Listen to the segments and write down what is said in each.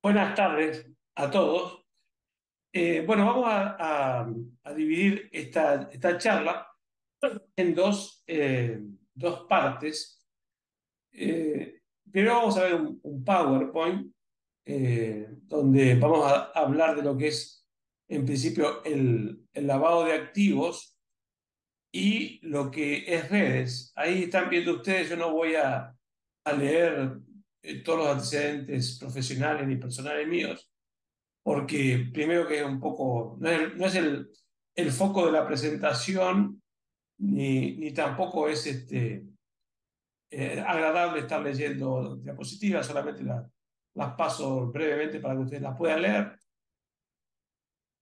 Buenas tardes a todos. Bueno, vamos a dividir esta charla en dos partes. Primero vamos a ver un PowerPoint donde vamos a hablar de lo que es, en principio, el lavado de activos y lo que es redes. Ahí están viendo ustedes, yo no voy a leer todos los antecedentes profesionales ni personales míos porque primero que es un poco, no es el foco de la presentación, ni tampoco es agradable estar leyendo diapositivas, solamente las paso brevemente para que ustedes las puedan leer.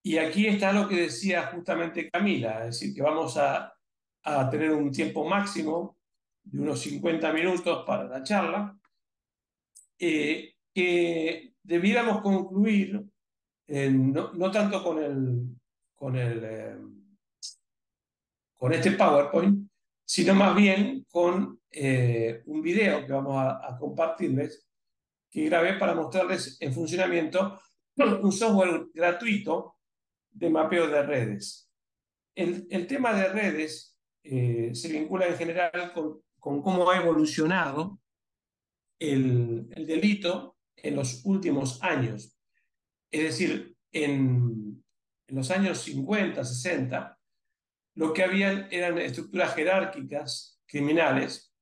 Y aquí está lo que decía justamente Camila, es decir, que vamos a tener un tiempo máximo de unos 50 minutos para la charla, que debiéramos concluir no tanto con con este PowerPoint, sino más bien con un video que vamos a compartirles, que grabé para mostrarles en funcionamiento un software gratuito de mapeo de redes. El tema de redes se vincula en general con cómo ha evolucionado el delito en los últimos años. Es decir, en los años 50, 60, lo que habían eran estructuras jerárquicas criminales,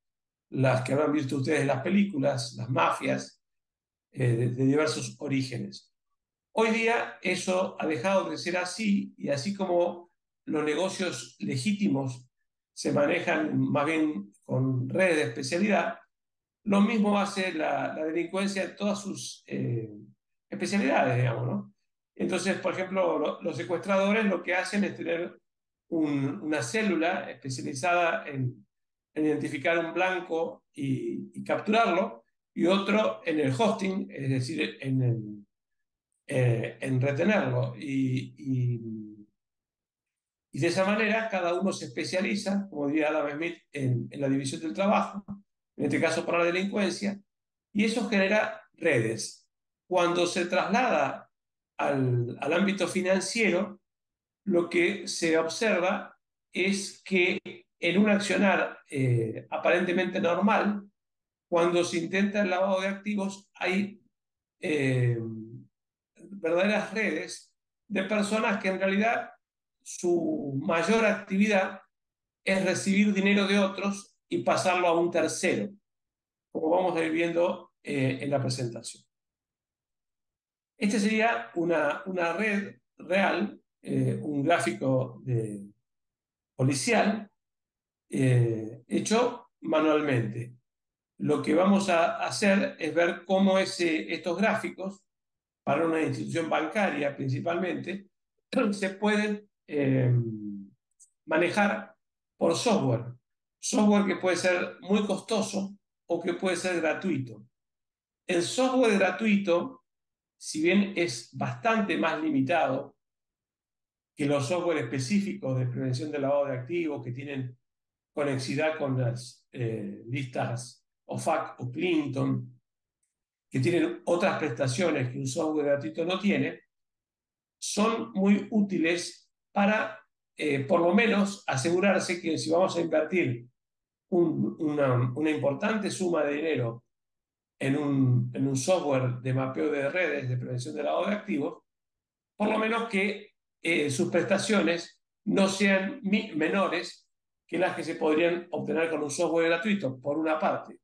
las que habrán visto ustedes en las películas, las mafias, de diversos orígenes. Hoy día eso ha dejado de ser así y así como los negocios legítimos se manejan más bien con redes de especialidad, lo mismo hace la delincuencia en todas sus especialidades, digamos, ¿no? Entonces, por ejemplo, los secuestradores lo que hacen es tener una célula especializada en identificar un blanco y capturarlo, y otro en el hosting, es decir, en retenerlo. Y de esa manera cada uno se especializa, como diría Adam Smith, en la división del trabajo, en este caso para la delincuencia, y eso genera redes. Cuando se traslada al ámbito financiero, lo que se observa es que en un accionar aparentemente normal, cuando se intenta el lavado de activos, hay eh, verdaderas redes de personas que en realidad su mayor actividad es recibir dinero de otros y pasarlo a un tercero, como vamos a ir viendo en la presentación. Este sería una red real, un gráfico policial hecho manualmente. Lo que vamos a hacer es ver cómo estos gráficos, para una institución bancaria principalmente, se pueden manejar por software. Software que puede ser muy costoso o que puede ser gratuito. El software gratuito, si bien es bastante más limitado que los software específicos de prevención del lavado de activos que tienen conexidad con las listas OFAC o Clinton, que tienen otras prestaciones que un software gratuito no tiene, son muy útiles para, por lo menos, asegurarse que si vamos a invertir una importante suma de dinero en un software de mapeo de redes de prevención de lavado de activos, por lo menos que sus prestaciones no sean menores que las que se podrían obtener con un software gratuito, por una parte.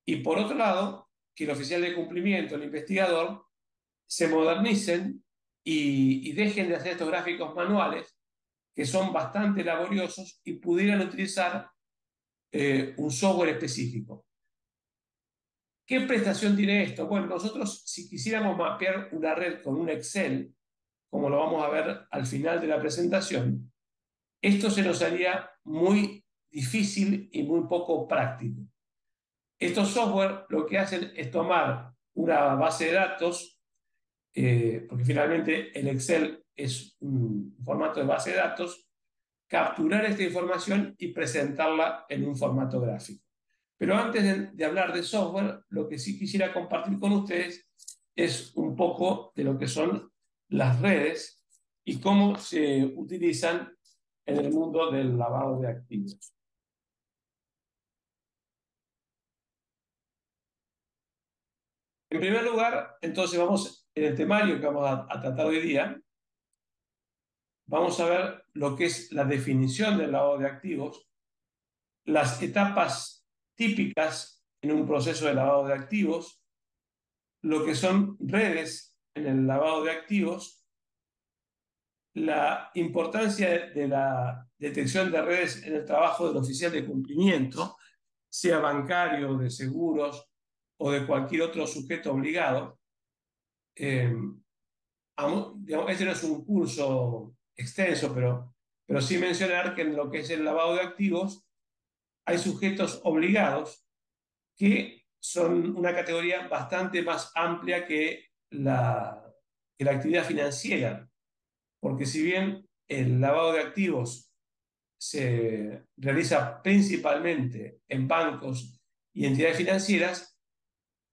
Y por otro lado, que el oficial de cumplimiento, el investigador, se modernicen y dejen de hacer estos gráficos manuales, que son bastante laboriosos, y pudieran utilizar un software específico. ¿Qué prestación tiene esto? Bueno, nosotros si quisiéramos mapear una red con un Excel, como lo vamos a ver al final de la presentación, esto se nos haría muy difícil y muy poco práctico. Estos software lo que hacen es tomar una base de datos, porque finalmente el Excel es un formato de base de datos, capturar esta información y presentarla en un formato gráfico. Pero antes de hablar de software, lo que sí quisiera compartir con ustedes es un poco de lo que son las redes y cómo se utilizan en el mundo del lavado de activos. En primer lugar, entonces vamos, en el temario que vamos a tratar hoy día, vamos a ver lo que es la definición del lavado de activos, las etapas típicas en un proceso de lavado de activos, lo que son redes en el lavado de activos, la importancia de la detección de redes en el trabajo del oficial de cumplimiento, sea bancario, de seguros o de cualquier otro sujeto obligado. Eh, digamos, este no es un curso extenso, pero sí mencionar que en lo que es el lavado de activos hay sujetos obligados que son una categoría bastante más amplia que la actividad financiera, porque si bien el lavado de activos se realiza principalmente en bancos y entidades financieras,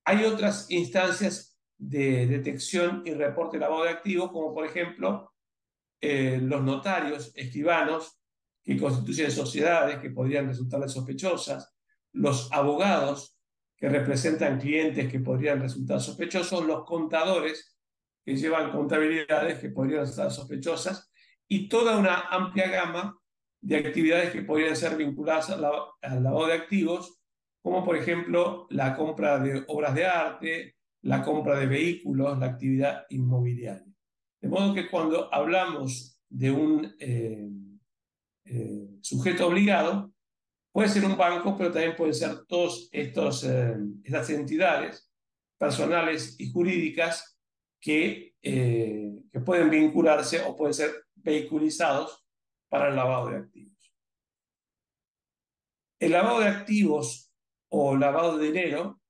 hay otras instancias de detección y reporte de lavado de activos, como por ejemplo los notarios, escribanos, que constituyen sociedades que podrían resultarles sospechosas, los abogados que representan clientes que podrían resultar sospechosos, los contadores que llevan contabilidades que podrían resultar sospechosas, y toda una amplia gama de actividades que podrían ser vinculadas al lavado de activos, como por ejemplo la compra de obras de arte, la compra de vehículos, la actividad inmobiliaria. De modo que cuando hablamos de un sujeto obligado, puede ser un banco, pero también pueden ser todas estas entidades personales y jurídicas que pueden vincularse o pueden ser vehiculizados para el lavado de activos. El lavado de activos o lavado de dinero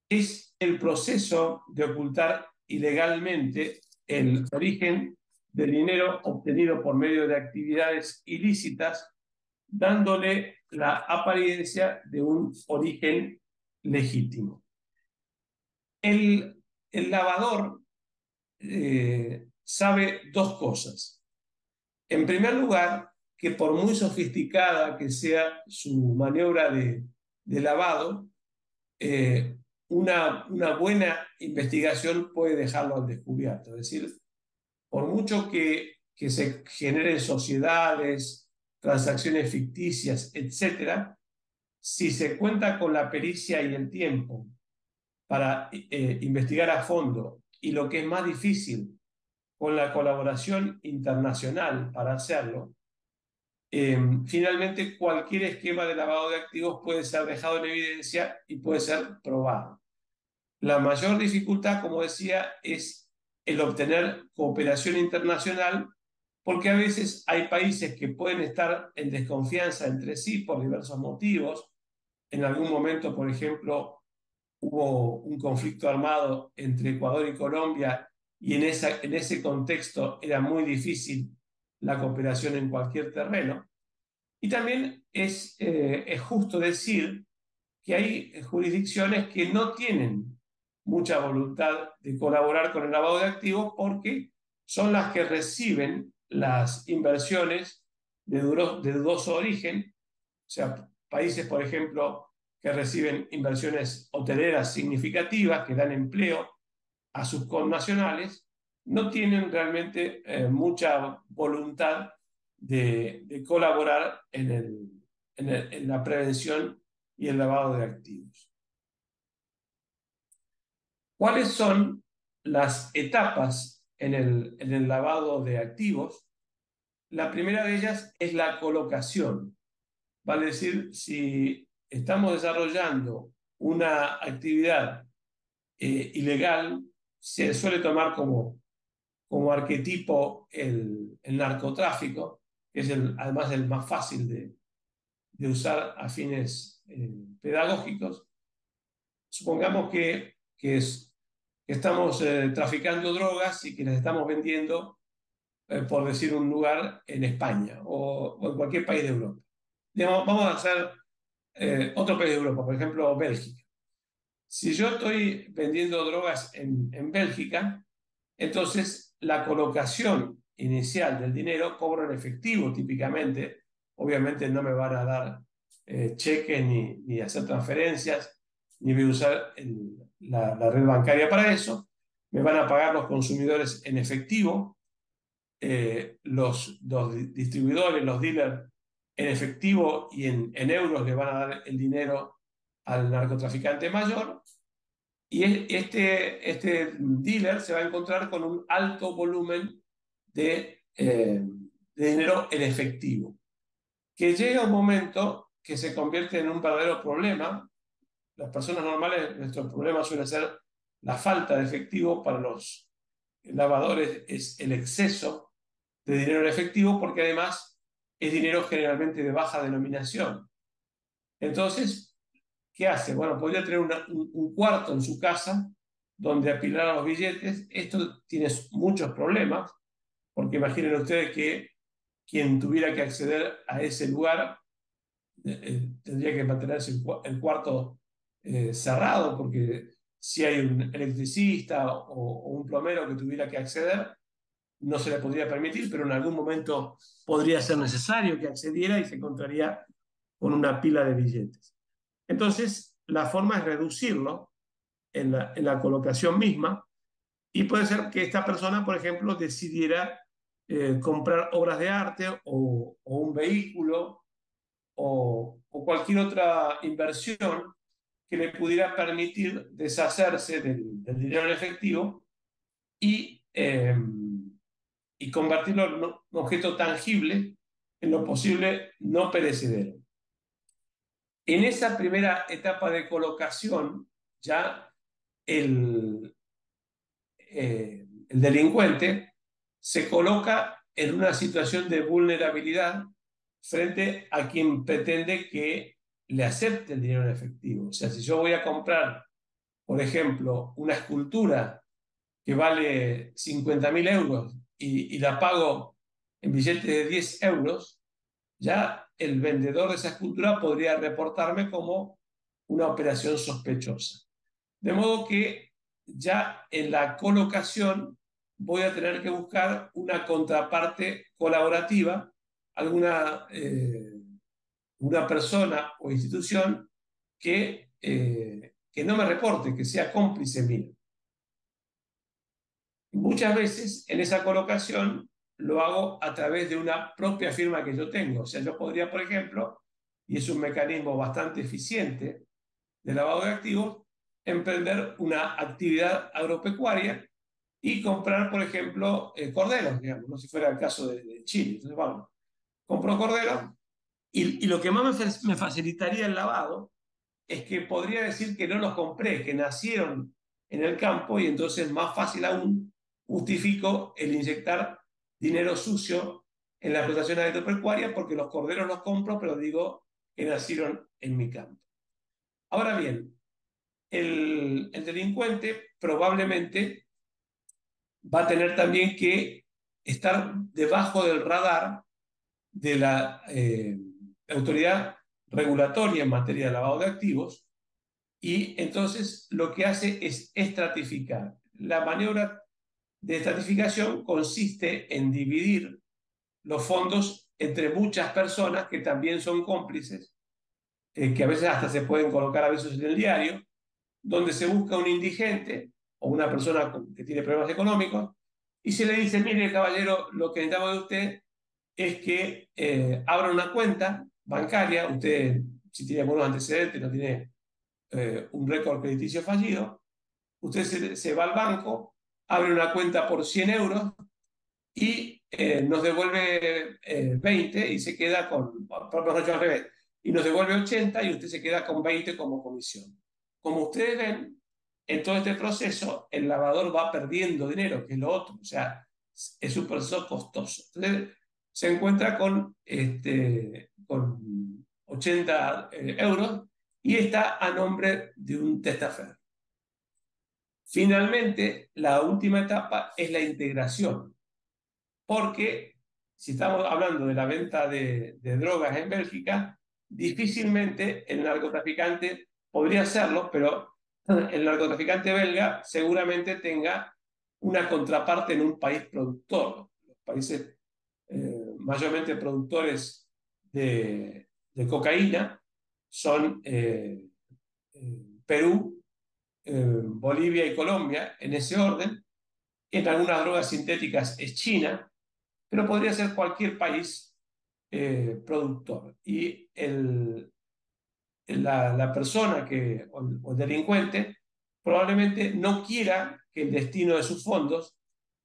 es el proceso de ocultar ilegalmente el origen del dinero obtenido por medio de actividades ilícitas, dándole la apariencia de un origen legítimo. El lavador sabe dos cosas. En primer lugar, que por muy sofisticada que sea su maniobra de lavado, eh, una buena investigación puede dejarlo al descubierto. Es decir, por mucho que se generen sociedades, transacciones ficticias, etcétera, si se cuenta con la pericia y el tiempo para investigar a fondo, y lo que es más difícil, con la colaboración internacional para hacerlo, finalmente cualquier esquema de lavado de activos puede ser dejado en evidencia y puede ser probado. La mayor dificultad, como decía, es el obtener cooperación internacional, porque a veces hay países que pueden estar en desconfianza entre sí por diversos motivos. En algún momento, por ejemplo, hubo un conflicto armado entre Ecuador y Colombia y en ese contexto era muy difícil la cooperación en cualquier terreno. Y también es justo decir que hay jurisdicciones que no tienen mucha voluntad de colaborar con el lavado de activos porque son las que reciben las inversiones de dudoso origen, o sea, países, por ejemplo, que reciben inversiones hoteleras significativas, que dan empleo a sus connacionales, no tienen realmente mucha voluntad de colaborar en la prevención y el lavado de activos. ¿Cuáles son las etapas en el lavado de activos? La primera de ellas es la colocación. Vale decir, si estamos desarrollando una actividad ilegal, se suele tomar como arquetipo el narcotráfico, que es además el más fácil de usar a fines pedagógicos. Supongamos que estamos traficando drogas y que las estamos vendiendo, por decir un lugar, en España o en cualquier país de Europa. Digamos, vamos a hacer otro país de Europa, por ejemplo, Bélgica. Si yo estoy vendiendo drogas en Bélgica, entonces la colocación inicial del dinero cobro en efectivo típicamente. Obviamente no me van a dar cheques ni hacer transferencias, ni voy a usar la red bancaria para eso. Me van a pagar los consumidores en efectivo, los distribuidores, los dealers en efectivo y en euros le van a dar el dinero al narcotraficante mayor. Y este dealer se va a encontrar con un alto volumen de dinero en efectivo, que llega un momento que se convierte en un verdadero problema. Las personas normales, nuestro problema suele ser la falta de efectivo. Para los lavadores es el exceso de dinero en efectivo, porque además es dinero generalmente de baja denominación. Entonces, ¿qué hace? Bueno, podría tener un cuarto en su casa donde apilar los billetes. Esto tiene muchos problemas, porque imaginen ustedes que quien tuviera que acceder a ese lugar tendría que mantenerse el cuarto cerrado, porque si hay un electricista o un plomero que tuviera que acceder, no se le podría permitir, pero en algún momento podría ser necesario que accediera y se encontraría con una pila de billetes. Entonces, la forma es reducirlo en la colocación misma, y puede ser que esta persona, por ejemplo, decidiera comprar obras de arte o un vehículo o cualquier otra inversión que le pudiera permitir deshacerse del dinero en efectivo y convertirlo en un objeto tangible, en lo posible no perecedero. En esa primera etapa de colocación, ya el, el delincuente se coloca en una situación de vulnerabilidad frente a quien pretende que le acepte el dinero en efectivo. O sea, si yo voy a comprar, por ejemplo, una escultura que vale 50.000 euros y la pago en billetes de 10 euros, ya el vendedor de esa escultura podría reportarme como una operación sospechosa. De modo que ya en la colocación voy a tener que buscar una contraparte colaborativa, alguna una persona o institución que no me reporte, que sea cómplice mío. Muchas veces en esa colocación lo hago a través de una propia firma que yo tengo. O sea, yo podría, por ejemplo, y es un mecanismo bastante eficiente de lavado de activos, emprender una actividad agropecuaria y comprar, por ejemplo, corderos, digamos, ¿no? Si fuera el caso de Chile. Entonces, vamos, compro corderos y lo que más me facilitaría el lavado es que podría decir que no los compré, que nacieron en el campo, y entonces más fácil aún justifico el inyectar dinero sucio en la explotación agropecuaria, porque los corderos los compro, pero digo que nacieron en mi campo. Ahora bien, el delincuente probablemente va a tener también que estar debajo del radar de la autoridad regulatoria en materia de lavado de activos, y entonces lo que hace es estratificar. La maniobra de estratificación consiste en dividir los fondos entre muchas personas que también son cómplices, que a veces hasta se pueden colocar avisos en el diario, donde se busca un indigente o una persona que tiene problemas económicos y se le dice: mire, caballero, lo que necesitamos de usted es que abra una cuenta bancaria. Usted, si tiene buenos antecedentes, no tiene un récord crediticio fallido, usted se va al banco, abre una cuenta por 100 euros y nos devuelve 20 y se queda con, por al revés, y nos devuelve 80 y usted se queda con 20 como comisión. Como ustedes ven, en todo este proceso el lavador va perdiendo dinero, que es lo otro. O sea, es un proceso costoso. Entonces se encuentra con 80 euros y está a nombre de un testaferro. Finalmente, la última etapa es la integración, porque si estamos hablando de la venta de drogas en Bélgica, difícilmente el narcotraficante podría hacerlo, pero el narcotraficante belga seguramente tenga una contraparte en un país productor. Los países mayormente productores de cocaína son Perú, Bolivia y Colombia, en ese orden. En algunas drogas sintéticas es China, pero podría ser cualquier país productor. Y la persona o el delincuente probablemente no quiera que el destino de sus fondos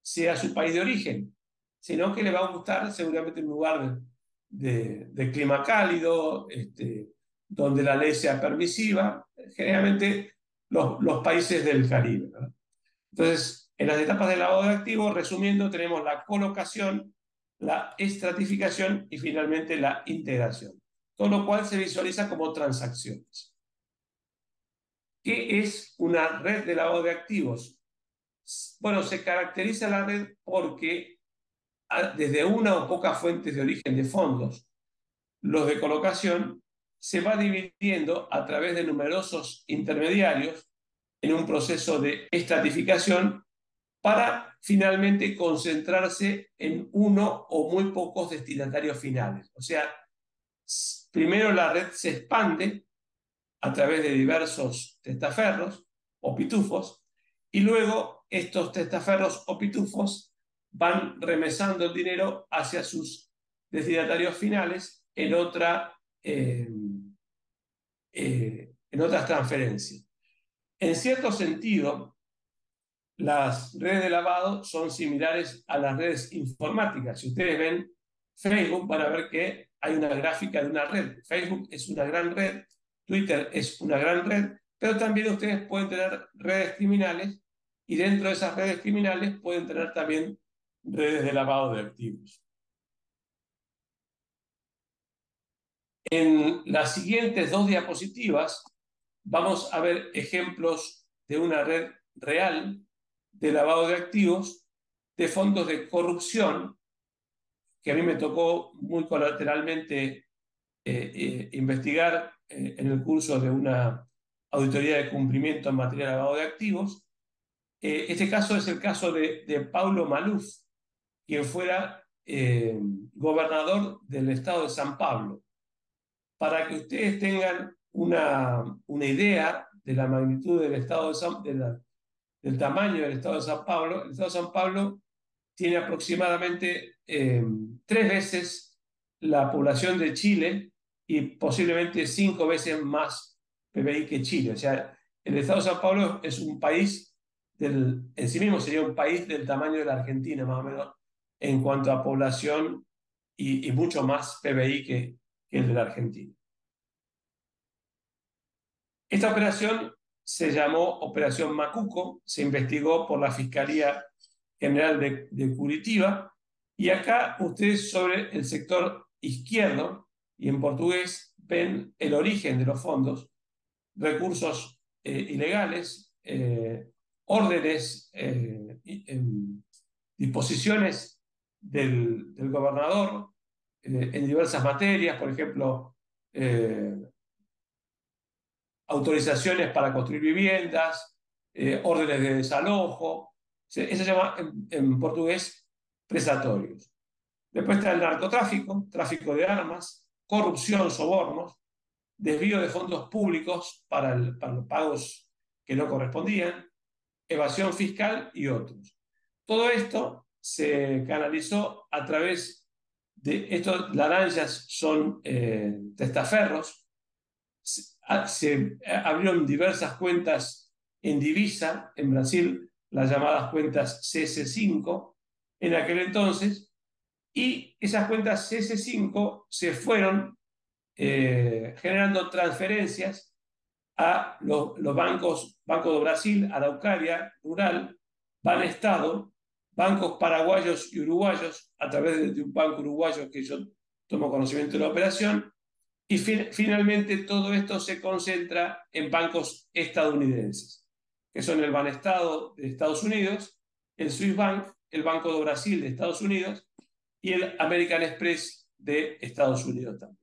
sea su país de origen, sino que le va a gustar seguramente un lugar de clima cálido, donde la ley sea permisiva, generalmente los países del Caribe, ¿no? Entonces, en las etapas del lavado de activos, resumiendo, tenemos la colocación, la estratificación y finalmente la integración, todo lo cual se visualiza como transacciones. ¿Qué es una red de lavado de activos? Bueno, se caracteriza la red porque desde una o pocas fuentes de origen de fondos, los de colocación, se va dividiendo a través de numerosos intermediarios en un proceso de estratificación para finalmente concentrarse en uno o muy pocos destinatarios finales. O sea, primero la red se expande a través de diversos testaferros o pitufos, y luego estos testaferros o pitufos van remesando el dinero hacia sus destinatarios finales en otras transferencias. En cierto sentido, las redes de lavado son similares a las redes informáticas. Si ustedes ven Facebook, van a ver que hay una gráfica de una red. Facebook es una gran red, Twitter es una gran red, pero también ustedes pueden tener redes criminales y dentro de esas redes criminales pueden tener también redes de lavado de activos. En las siguientes dos diapositivas vamos a ver ejemplos de una red real de lavado de activos de fondos de corrupción, que a mí me tocó muy colateralmente investigar en el curso de una auditoría de cumplimiento en materia de lavado de activos. Este caso es el caso de Paulo Maluf, quien fuera gobernador del estado de San Pablo. Para que ustedes tengan una idea de la magnitud del estado del tamaño del estado de San Pablo, el estado de San Pablo tiene aproximadamente 3 veces la población de Chile y posiblemente 5 veces más PBI que Chile. O sea, el estado de San Pablo es un país en sí mismo sería un país del tamaño de la Argentina, más o menos, en cuanto a población y mucho más PBI que el de la Argentina. Esta operación se llamó Operación Macuco, se investigó por la Fiscalía General de Curitiba, y acá ustedes sobre el sector izquierdo y en portugués ven el origen de los fondos, recursos ilegales, órdenes, disposiciones del gobernador en diversas materias, por ejemplo, autorizaciones para construir viviendas, órdenes de desalojo. Eso se llama en portugués presatorios. Después está el narcotráfico, tráfico de armas, corrupción, sobornos, desvío de fondos públicos para los pagos que no correspondían, evasión fiscal y otros. Todo esto se canalizó a través de estos laranjas, son testaferros. Se abrieron diversas cuentas en divisa en Brasil, las llamadas cuentas CS5 en aquel entonces, y esas cuentas CS5 se fueron generando transferencias a los bancos, Banco de Brasil, Araucaria, Rural, Banestado, bancos paraguayos y uruguayos, a través de un banco uruguayo que yo tomo conocimiento de la operación, y finalmente todo esto se concentra en bancos estadounidenses, que son el Banestado de Estados Unidos, el Swiss Bank, el Banco de Brasil de Estados Unidos y el American Express de Estados Unidos también.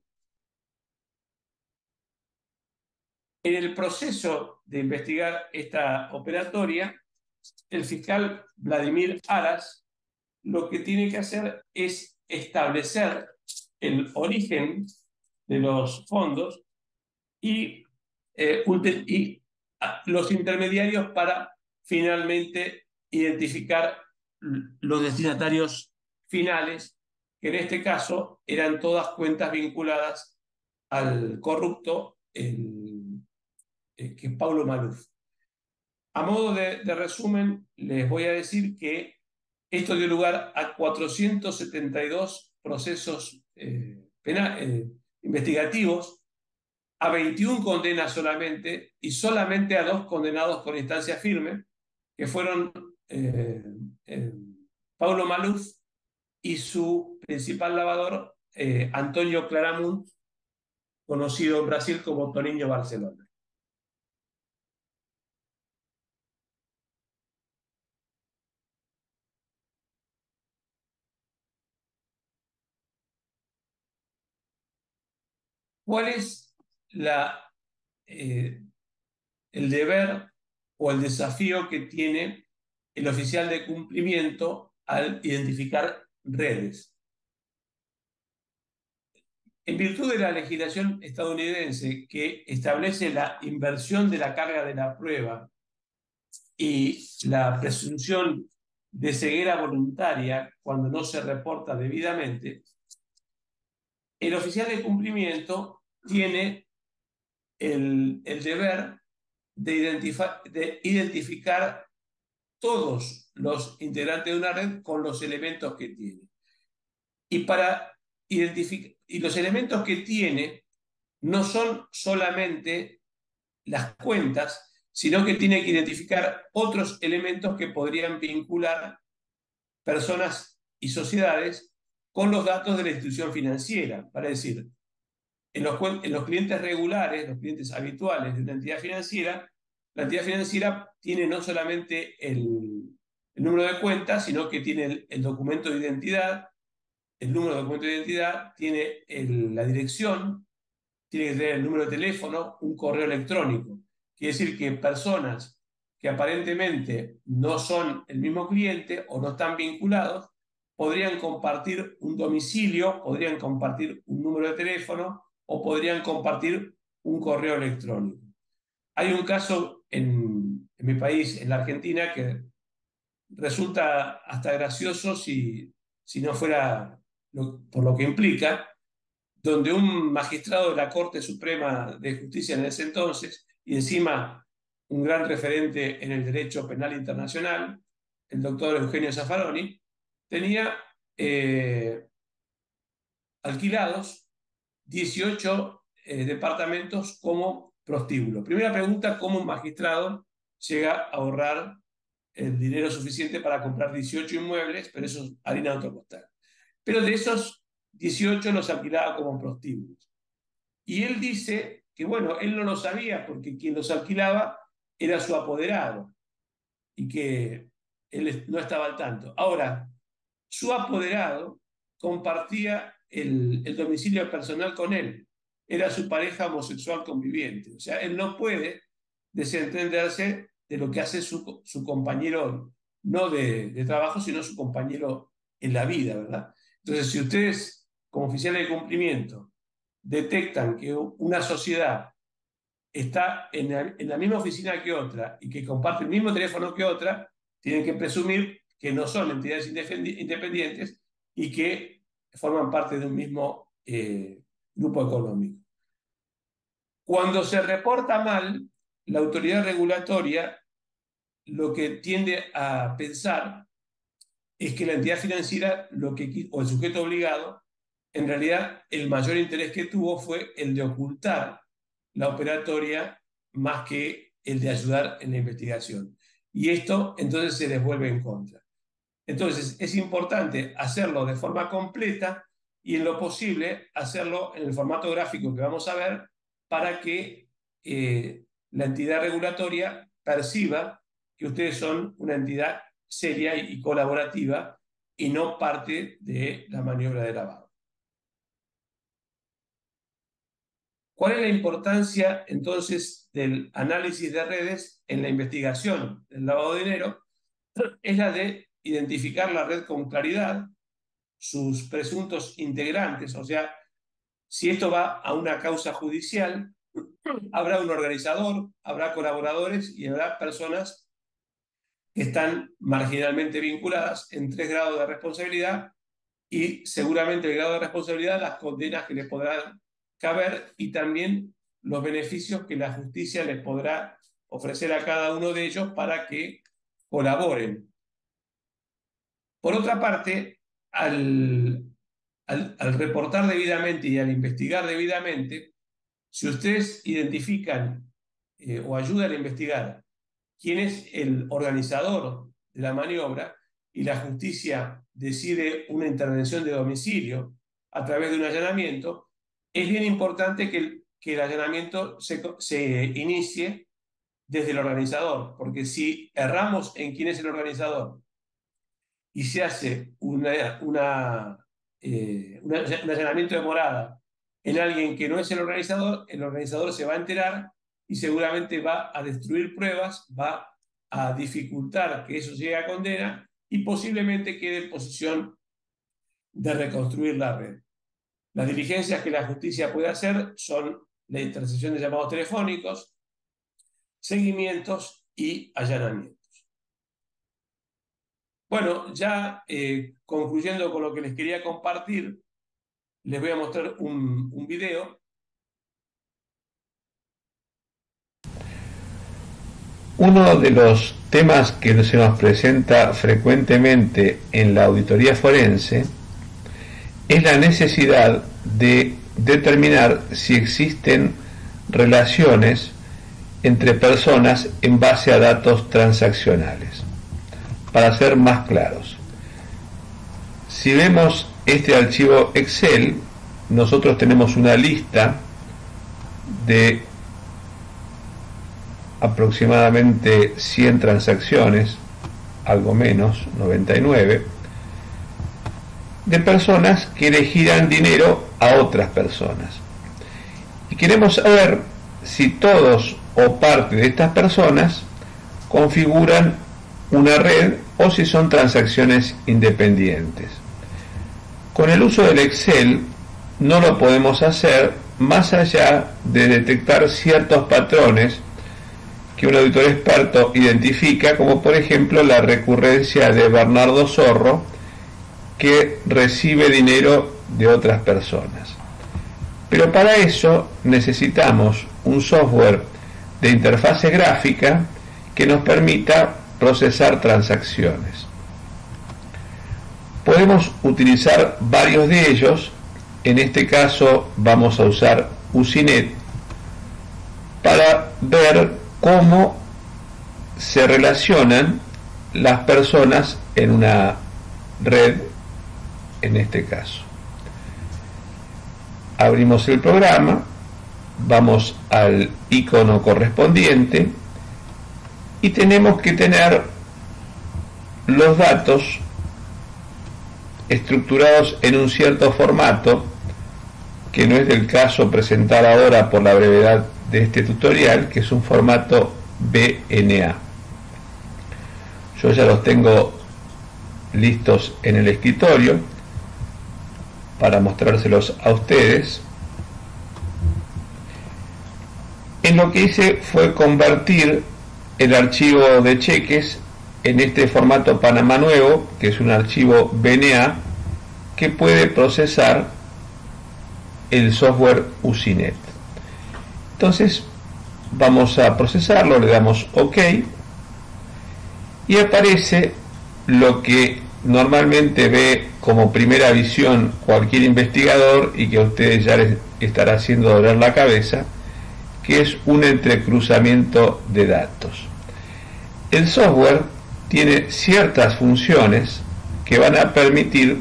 En el proceso de investigar esta operatoria, el fiscal Vladimir Aras lo que tiene que hacer es establecer el origen de los fondos y, y los intermediarios para finalmente identificar los destinatarios finales, que en este caso eran todas cuentas vinculadas al corrupto que es Paulo Maluf. A modo de resumen, les voy a decir que esto dio lugar a 472 procesos investigativos, a 21 condenas solamente y solamente a 2 condenados con instancia firme, que fueron eh, eh, Paulo Maluf y su principal lavador, Antonio Claramunt, conocido en Brasil como Toninho Barcelona. ¿Cuál es la, eh, el deber o el desafío que tiene el oficial de cumplimiento al identificar redes? En virtud de la legislación estadounidense que establece la inversión de la carga de la prueba y la presunción de ceguera voluntaria cuando no se reporta debidamente, el oficial de cumplimiento tiene el deber de identificar todos los integrantes de una red con los elementos que tiene. Y para identificar, y los elementos que tiene no son solamente las cuentas, sino que tiene que identificar otros elementos que podrían vincular personas y sociedades con los datos de la institución financiera. Para decir, en los clientes regulares, los clientes habituales de una entidad financiera, la entidad financiera tiene no solamente el número de cuenta, sino que tiene el documento de identidad, el número de documento de identidad, tiene la dirección, tiene que tener el número de teléfono, un correo electrónico. Quiere decir que personas que aparentemente no son el mismo cliente o no están vinculados, podrían compartir un domicilio, podrían compartir un número de teléfono o podrían compartir un correo electrónico. Hay un caso en mi país, en la Argentina, que resulta hasta gracioso si no fuera por lo que implica, donde un magistrado de la Corte Suprema de Justicia en ese entonces, y encima un gran referente en el derecho penal internacional, el doctor Eugenio Zaffaroni, tenía alquilados 18 departamentos como prostíbulo. Primera pregunta, ¿cómo un magistrado llega a ahorrar el dinero suficiente para comprar 18 inmuebles? Pero eso es harina de otro costal. Pero de esos 18 los alquilaba como prostíbulos. Y él dice que, bueno, él no lo sabía porque quien los alquilaba era su apoderado y que él no estaba al tanto. Ahora, su apoderado compartía el domicilio personal con él. Era su pareja homosexual conviviente. O sea, él no puede desentenderse de lo que hace su compañero, no de trabajo, sino su compañero en la vida, ¿verdad? Entonces, si ustedes, como oficiales de cumplimiento, detectan que una sociedad está en la misma oficina que otra y que comparte el mismo teléfono que otra, tienen que presumir que no son entidades independientes y que forman parte de un mismo grupo económico. Cuando se reporta mal, la autoridad regulatoria lo que tiende a pensar es que la entidad financiera o el sujeto obligado, en realidad el mayor interés que tuvo fue el de ocultar la operatoria más que el de ayudar en la investigación. Y esto entonces se les vuelve en contra. Entonces es importante hacerlo de forma completa y en lo posible hacerlo en el formato gráfico que vamos a ver para que la entidad regulatoria perciba que ustedes son una entidad seria y colaborativa y no parte de la maniobra de lavado. ¿Cuál es la importancia entonces del análisis de redes en la investigación del lavado de dinero? Es la de identificar la red con claridad, sus presuntos integrantes, o sea, si esto va a una causa judicial, habrá un organizador, habrá colaboradores y habrá personas que están marginalmente vinculadas en 3 grados de responsabilidad y seguramente el grado de responsabilidad, las condenas que les podrán caber y también los beneficios que la justicia les podrá ofrecer a cada uno de ellos para que colaboren. Por otra parte, al reportar debidamente y al investigar debidamente, si ustedes identifican o ayudan a investigar quién es el organizador de la maniobra y la justicia decide una intervención de domicilio a través de un allanamiento, es bien importante que el allanamiento se inicie desde el organizador, porque si erramos en quién es el organizador y se hace un allanamiento de morada en alguien que no es el organizador se va a enterar y seguramente va a destruir pruebas, va a dificultar que eso llegue a condena y posiblemente quede en posición de reconstruir la red. Las diligencias que la justicia puede hacer son la intercepción de llamados telefónicos, seguimientos y allanamientos. Bueno, ya concluyendo con lo que les quería compartir, les voy a mostrar un video. Uno de los temas que se nos presenta frecuentemente en la auditoría forense es la necesidad de determinar si existen relaciones entre personas en base a datos transaccionales. Para ser más claros, si vemos este archivo Excel, nosotros tenemos una lista de aproximadamente 100 transacciones, algo menos, 99, de personas que le giran dinero a otras personas. Y queremos saber si todos o parte de estas personas configuran una red o si son transacciones independientes. Con el uso del Excel no lo podemos hacer más allá de detectar ciertos patrones que un auditor experto identifica, como por ejemplo la recurrencia de Bernardo Zorro, que recibe dinero de otras personas. Pero para eso necesitamos un software de interfase gráfica que nos permita procesar transacciones. Podemos utilizar varios de ellos. En este caso vamos a usar Usinet para ver cómo se relacionan las personas en una red, en este caso. Abrimos el programa, vamos al icono correspondiente y tenemos que tener los datos estructurados en un cierto formato, que no es del caso presentar ahora por la brevedad de este tutorial, que es un formato BNA. Yo ya los tengo listos en el escritorio para mostrárselos a ustedes. En lo que hice fue convertir el archivo de cheques en este formato Panamá Nuevo, que es un archivo BNA que puede procesar el software Usinet. Entonces vamos a procesarlo, le damos OK y aparece lo que normalmente ve como primera visión cualquier investigador y que a ustedes ya les estará haciendo doler la cabeza, que es un entrecruzamiento de datos. El software tiene ciertas funciones que van a permitir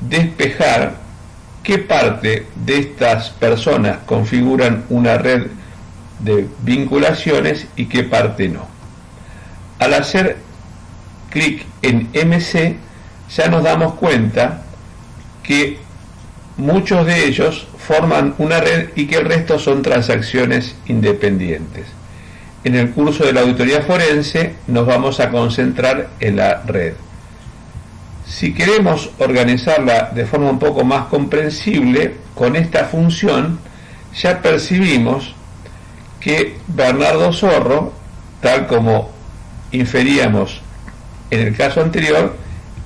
despejar qué parte de estas personas configuran una red de vinculaciones y qué parte no. Al hacer clic en MC ya nos damos cuenta que muchos de ellos forman una red y que el resto son transacciones independientes. En el curso de la auditoría forense nos vamos a concentrar en la red. Si queremos organizarla de forma un poco más comprensible, con esta función ya percibimos que Bernardo Zorro, tal como inferíamos en el caso anterior,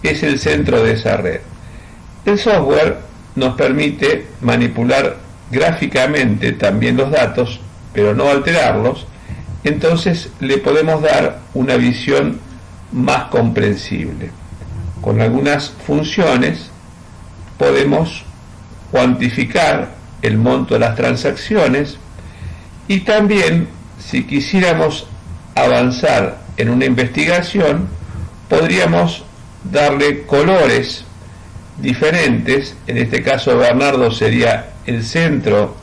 es el centro de esa red. El software nos permite manipular gráficamente también los datos, pero no alterarlos, entonces le podemos dar una visión más comprensible. Con algunas funciones podemos cuantificar el monto de las transacciones y también, si quisiéramos avanzar en una investigación, podríamos darle colores diferentes. En este caso Bernardo sería el centro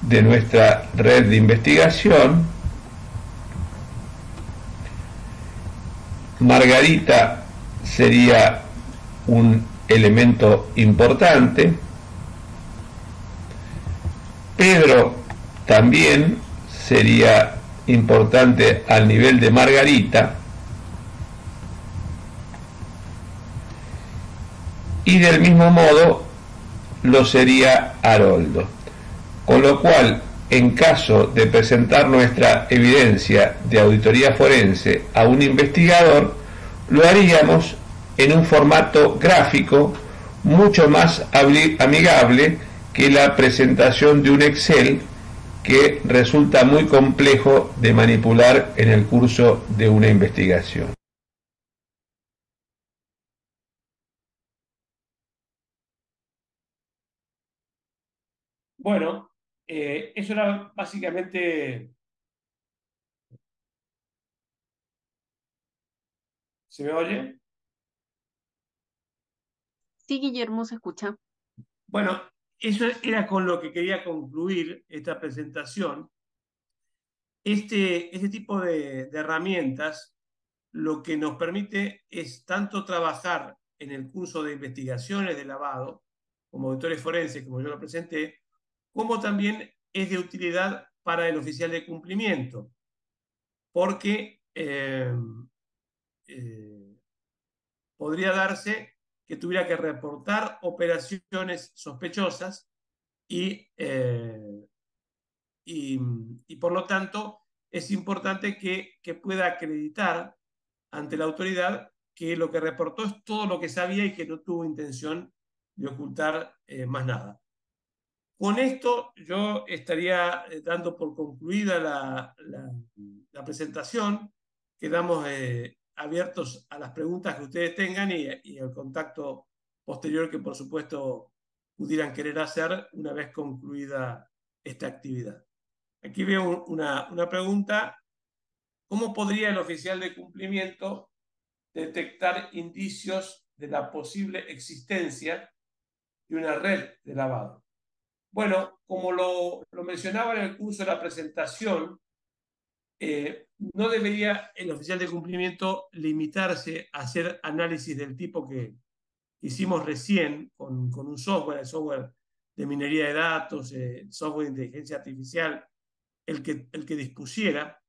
de nuestra red de investigación, Margarita sería un elemento importante, Pedro también sería importante al nivel de Margarita, y del mismo modo lo sería Haroldo. Con lo cual, en caso de presentar nuestra evidencia de auditoría forense a un investigador, lo haríamos en un formato gráfico mucho más amigable que la presentación de un Excel, que resulta muy complejo de manipular en el curso de una investigación. Bueno, eso era básicamente. ¿Se me oye? Sí, Guillermo, se escucha. Bueno, eso era con lo que quería concluir esta presentación. Este tipo de herramientas lo que nos permite es tanto trabajar en el curso de investigaciones de lavado, como auditores forenses, como yo lo presenté, como también es de utilidad para el oficial de cumplimiento, porque podría darse que tuviera que reportar operaciones sospechosas y, eh, y, y por lo tanto es importante que pueda acreditar ante la autoridad que lo que reportó es todo lo que sabía y que no tuvo intención de ocultar más nada. Con esto yo estaría dando por concluida la presentación. Quedamos abiertos a las preguntas que ustedes tengan y al contacto posterior que por supuesto pudieran querer hacer una vez concluida esta actividad. Aquí veo una pregunta. ¿Cómo podría el oficial de cumplimiento detectar indicios de la posible existencia de una red de lavado? Bueno, como lo mencionaba en el curso de la presentación, no debería el oficial de cumplimiento limitarse a hacer análisis del tipo que hicimos recién con un software, el software de minería de datos, el software de inteligencia artificial, el que dispusiera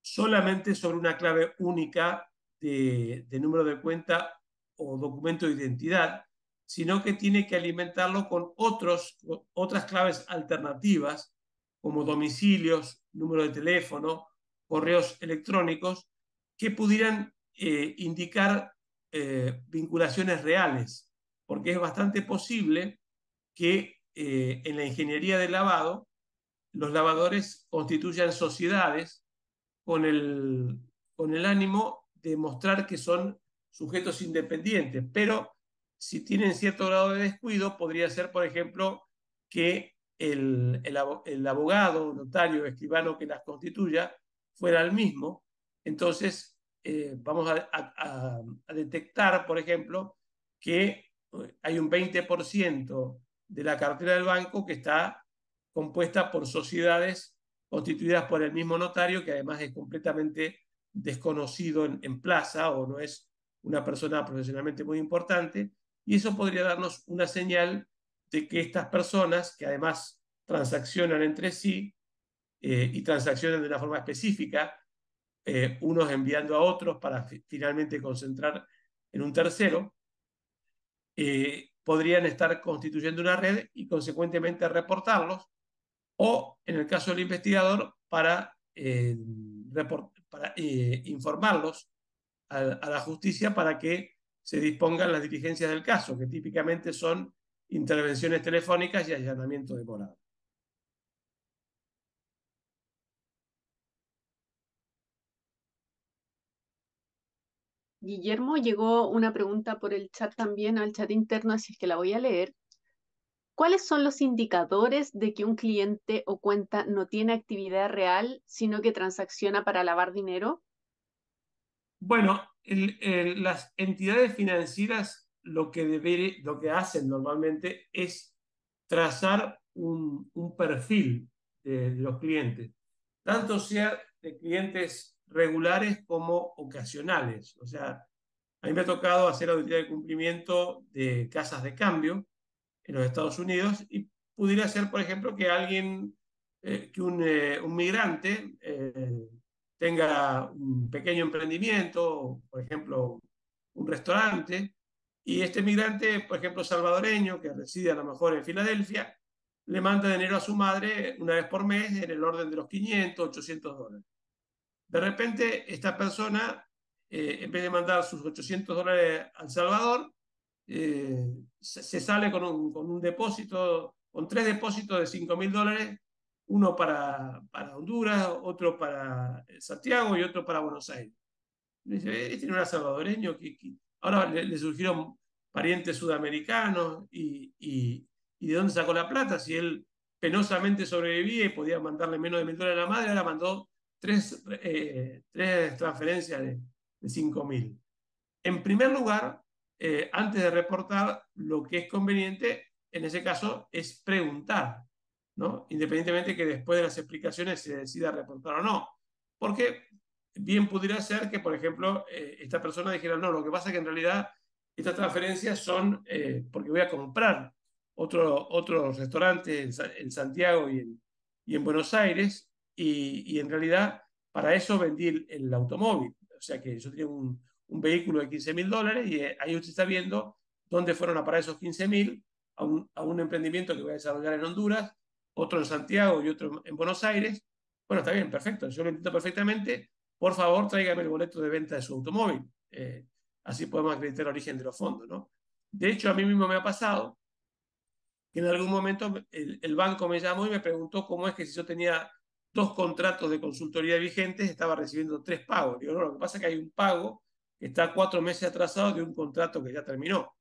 solamente sobre una clave única de número de cuenta o documento de identidad, sino que tiene que alimentarlo con otras claves alternativas, como domicilios, número de teléfono, correos electrónicos, que pudieran indicar vinculaciones reales, porque es bastante posible que en la ingeniería del lavado los lavadores constituyan sociedades con con el ánimo de mostrar que son sujetos independientes, pero si tienen cierto grado de descuido, podría ser, por ejemplo, que el abogado, notario, escribano que las constituya fuera el mismo. Entonces, vamos a detectar, por ejemplo, que hay un 20% de la cartera del banco que está compuesta por sociedades constituidas por el mismo notario, que además es completamente desconocido en plaza o no es una persona profesionalmente muy importante, y eso podría darnos una señal de que estas personas, que además transaccionan entre sí y transaccionan de una forma específica, unos enviando a otros para finalmente concentrar en un tercero, podrían estar constituyendo una red y consecuentemente reportarlos, o en el caso del investigador, para informarlos a la justicia para que se dispongan las diligencias del caso, que típicamente son intervenciones telefónicas y allanamiento de morada. Guillermo, llegó una pregunta por el chat también, al chat interno, así es que la voy a leer. ¿Cuáles son los indicadores de que un cliente o cuenta no tiene actividad real, sino que transacciona para lavar dinero? Bueno, las entidades financieras lo que hacen normalmente es trazar un perfil de los clientes, tanto sea de clientes regulares como ocasionales. O sea, a mí me ha tocado hacer auditoría de cumplimiento de casas de cambio en los Estados Unidos y pudiera ser, por ejemplo, que alguien, un migrante tenga un pequeño emprendimiento, por ejemplo, un restaurante, y este migrante, por ejemplo, salvadoreño, que reside a lo mejor en Filadelfia, le manda dinero a su madre una vez por mes en el orden de los 500, $800. De repente, esta persona, en vez de mandar sus $800 al Salvador, se sale con un depósito, con tres depósitos de $5.000, uno para Honduras, otro para Santiago y otro para Buenos Aires. Dice, este no era salvadoreño, ahora le surgieron parientes sudamericanos y de dónde sacó la plata, si él penosamente sobrevivía y podía mandarle menos de $1.000 a la madre, ahora mandó tres transferencias de 5.000. En primer lugar, antes de reportar, lo que es conveniente en ese caso es preguntar, ¿no? Independientemente que después de las explicaciones se decida reportar o no. Porque bien pudiera ser que, por ejemplo, esta persona dijera, no, lo que pasa es que en realidad estas transferencias son porque voy a comprar otros restaurantes en Santiago y en Buenos Aires y en realidad para eso vendí el automóvil. O sea que yo tenía un vehículo de $15.000 y ahí usted está viendo dónde fueron a parar esos 15.000 a un emprendimiento que voy a desarrollar en Honduras, otro en Santiago y otro en Buenos Aires. Bueno, está bien, perfecto, yo lo entiendo perfectamente. Por favor, tráigame el boleto de venta de su automóvil. Así podemos acreditar el origen de los fondos, ¿no? De hecho, a mí mismo me ha pasado que en algún momento el banco me llamó y me preguntó cómo es que si yo tenía dos contratos de consultoría vigentes estaba recibiendo tres pagos. Digo, no, lo que pasa es que hay un pago que está 4 meses atrasado de un contrato que ya terminó.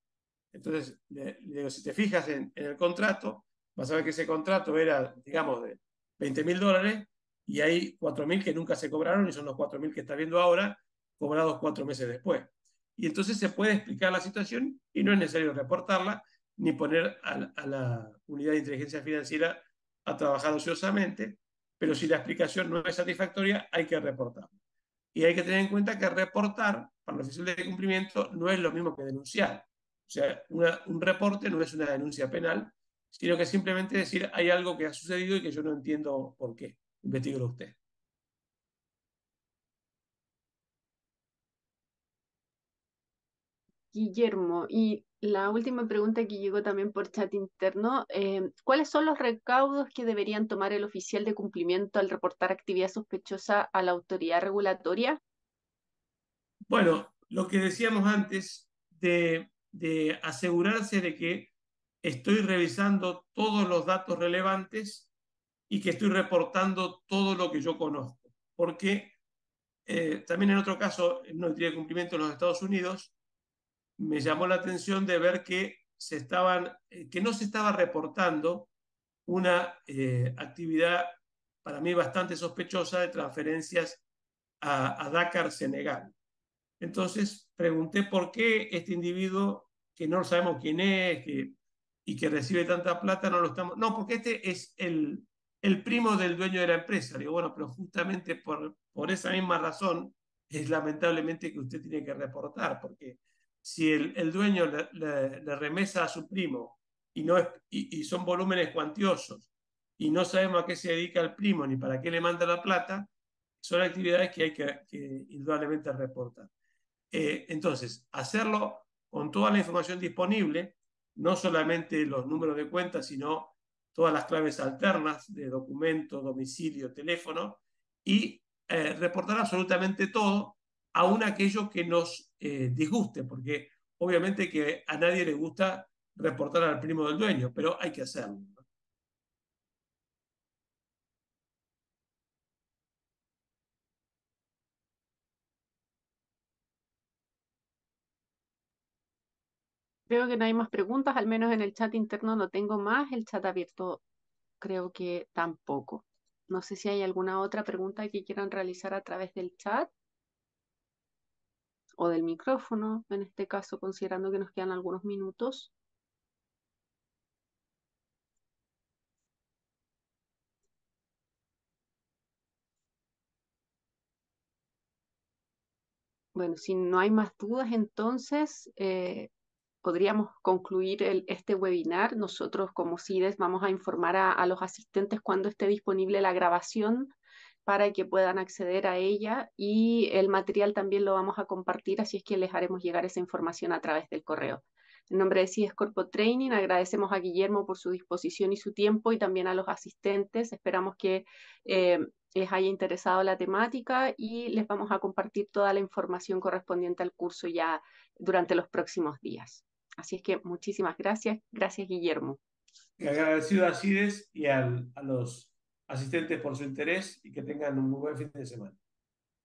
Entonces, le digo, si te fijas en el contrato, vas a ver que ese contrato era, digamos, de $20.000 y hay 4.000 que nunca se cobraron y son los 4.000 que está viendo ahora, cobrados 4 meses después. Y entonces se puede explicar la situación y no es necesario reportarla ni poner a la unidad de inteligencia financiera a trabajar ociosamente, pero si la explicación no es satisfactoria, hay que reportarla. Y hay que tener en cuenta que reportar para los oficial de cumplimiento no es lo mismo que denunciar. O sea, un reporte no es una denuncia penal, sino que simplemente decir hay algo que ha sucedido y que yo no entiendo por qué. Investíguelo usted. Guillermo, y la última pregunta que llegó también por chat interno, ¿cuáles son los recaudos que deberían tomar el oficial de cumplimiento al reportar actividad sospechosa a la autoridad regulatoria? Bueno, lo que decíamos antes de asegurarse de que estoy revisando todos los datos relevantes y que estoy reportando todo lo que yo conozco. Porque también en otro caso, en una autoridad de cumplimiento en los Estados Unidos, me llamó la atención de ver que no se estaba reportando una actividad para mí bastante sospechosa de transferencias a Dakar, Senegal. Entonces pregunté por qué este individuo, que no sabemos quién es, y que recibe tanta plata, no lo estamos. No, porque este es el primo del dueño de la empresa. Digo, bueno, pero justamente por esa misma razón es lamentablemente que usted tiene que reportar, porque si el dueño le remesa a su primo y son volúmenes cuantiosos y no sabemos a qué se dedica el primo ni para qué le manda la plata, son actividades que hay que indudablemente reportar. Entonces, hacerlo con toda la información disponible, no solamente los números de cuenta, sino todas las claves alternas de documento, domicilio, teléfono, y reportar absolutamente todo, aun aquello que nos disguste, porque obviamente que a nadie le gusta reportar al primo del dueño, pero hay que hacerlo. Creo que no hay más preguntas, al menos en el chat interno no tengo más, el chat abierto creo que tampoco. No sé si hay alguna otra pregunta que quieran realizar a través del chat o del micrófono, en este caso, considerando que nos quedan algunos minutos. Bueno, si no hay más dudas, entonces podríamos concluir este webinar. Nosotros como CIDES vamos a informar a los asistentes cuando esté disponible la grabación para que puedan acceder a ella y el material también lo vamos a compartir, así es que les haremos llegar esa información a través del correo. En nombre de CIDES Corpo Training, agradecemos a Guillermo por su disposición y su tiempo y también a los asistentes. Esperamos que les haya interesado la temática y les vamos a compartir toda la información correspondiente al curso ya durante los próximos días. Así es que muchísimas gracias. Gracias, Guillermo. Agradecido a CIDES y a los asistentes por su interés y que tengan un muy buen fin de semana.